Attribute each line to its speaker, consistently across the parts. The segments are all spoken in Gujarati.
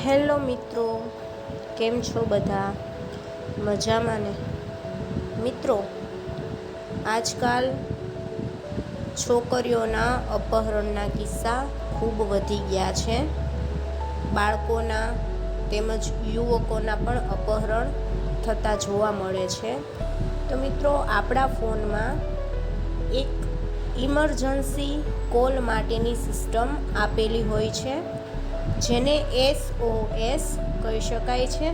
Speaker 1: હેલો મિત્રો, કેમ છો બધા? મજામાં ને? મિત્રો, આજકાલ છોકરીઓના અપહરણના કિસ્સા ખૂબ વધી ગયા છે. બાળકોના તેમજ યુવકોના પણ અપહરણ થતા જોવા મળે છે. તો મિત્રો, આપણા ફોનમાં એક ઇમરજન્સી કોલ માટેની સિસ્ટમ આપેલી હોય છે, જેને SOS કહી શકાય છે.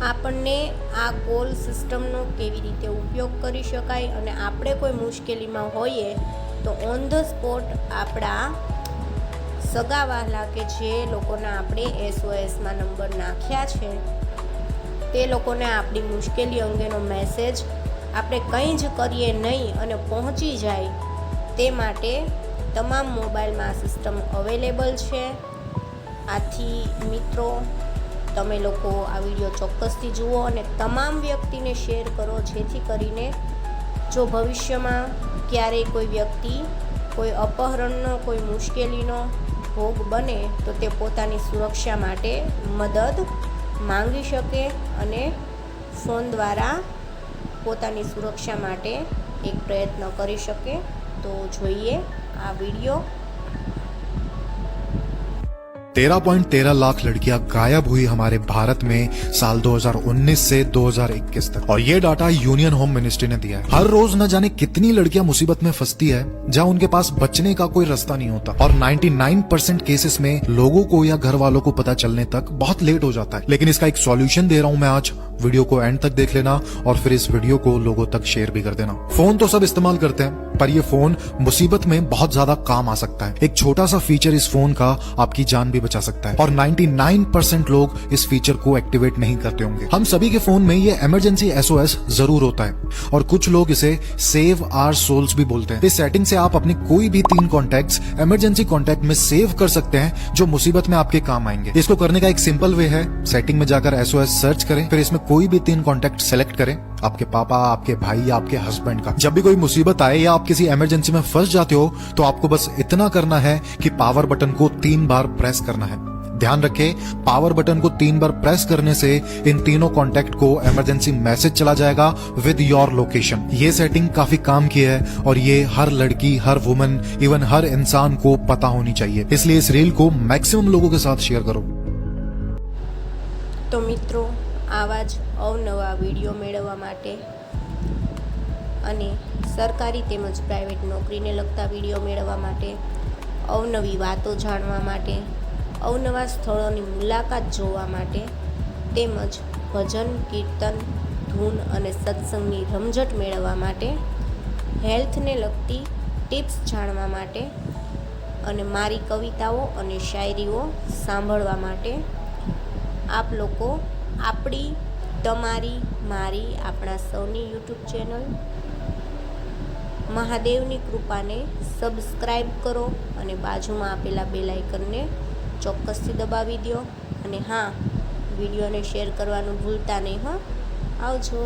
Speaker 1: આપણને આ કોલ સિસ્ટમનો કેવી રીતે ઉપયોગ કરી શકાય અને આપણે કોઈ મુશ્કેલીમાં હોઈએ તો ઓન ધ સ્પોટ આપણા સગાવહાલા કે જે લોકોના આપણે SOSમાં નંબર નાખ્યા છે તે લોકોને આપણી મુશ્કેલી અંગેનો મેસેજ આપણે કંઈ જ કરીએ નહીં અને પહોંચી જાય તે માટે તમામ મોબાઈલમાં આ સિસ્ટમ અવેલેબલ છે. આથી મિત્રો, તમે લોકો આ વિડીયો ચોક્કસથી જુઓ અને તમામ વ્યક્તિને શેર કરો, જેથી કરીને જો ભવિષ્યમાં ક્યારેય કોઈ વ્યક્તિ કોઈ અપહરણનો કોઈ મુશ્કેલીનો ભોગ બને તો તે પોતાની સુરક્ષા માટે મદદ માંગી શકે અને ફોન દ્વારા પોતાની સુરક્ષા માટે એક પ્રયત્ન કરી શકે. તો જોઈએ આ વિડીયો.
Speaker 2: 13.13 लाख लड़कियां गायब हुई हमारे भारत में साल 2019 से 2021 तक, और ये डाटा यूनियन होम मिनिस्ट्री ने दिया है. हर रोज न जाने कितनी लड़कियां मुसीबत में फंसती है जहां उनके पास बचने का कोई रास्ता नहीं होता, और 99% केसेस में लोगों को या घर वालों को पता चलने तक बहुत लेट हो जाता है. लेकिन इसका एक सॉल्यूशन दे रहा हूं मैं आज. वीडियो को एंड तक देख लेना और फिर इस वीडियो को लोगों तक शेयर भी कर देना. फोन तो सब इस्तेमाल करते हैं, पर ये फोन मुसीबत में बहुत ज्यादा काम आ सकता है. एक छोटा सा फीचर इस फोन का आपकी जान भी बचा सकता है, और 99% लोग इस फीचर को एक्टिवेट नहीं करते होंगे. हम सभी के फोन में ये इमरजेंसी SOS जरूर होता है, और कुछ लोग इसे सेव आवर सोल्स भी बोलते हैं. इस सेटिंग से आप अपने कोई भी 3 कॉन्टैक्ट्स इमरजेंसी कॉन्टैक्ट में सेव कर सकते हैं जो मुसीबत में आपके काम आएंगे. इसको करने का एक सिंपल वे है, सेटिंग में जाकर SOS सर्च करें, फिर इसमें कोई भी 3 कॉन्टैक्ट सेलेक्ट करें, आपके पापा, आपके भाई या आपके हस्बैंड का. जब भी कोई मुसीबत आए या आप किसी इमरजेंसी में फंस जाते हो तो आपको बस इतना करना है कि पावर बटन को 3 बार प्रेस करना है. ध्यान रखें, पावर बटन को 3 बार प्रेस करने से इन तीनों कॉन्टैक्ट को इमरजेंसी मैसेज चला जाएगा विद योर लोकेशन. ये सेटिंग काफी काम की है, और ये हर लड़की, हर वुमन, इवन हर इंसान को पता होनी चाहिए. इसलिए इस रील को मैक्सिमम लोगों के साथ शेयर करो.
Speaker 1: તો મિત્રો, આવા જ અવનવા વિડીયો મેળવવા માટે અને સરકારી તેમજ પ્રાઇવેટ નોકરીને લગતા વિડીયો મેળવવા માટે, અવનવી વાતો જાણવા માટે, અવનવા સ્થળોની મુલાકાત જોવા માટે, તેમજ ભજન, કીર્તન, ધૂન અને સત્સંગની રમઝટ મેળવવા માટે, હેલ્થને લગતી ટિપ્સ જાણવા માટે અને મારી કવિતાઓ અને શાયરીઓ સાંભળવા માટે આપ લોકો આપણી, તમારી, મારી, આપણા સૌની યુટ્યુબ ચેનલ મહાદેવની કૃપાને સબસ્ક્રાઈબ કરો અને બાજુમાં આપેલા બેલ આઇકનને ચોક્કસથી દબાવી દો. અને હા, વિડીયોને શેર કરવાનું ભૂલતા નહીં. આવજો.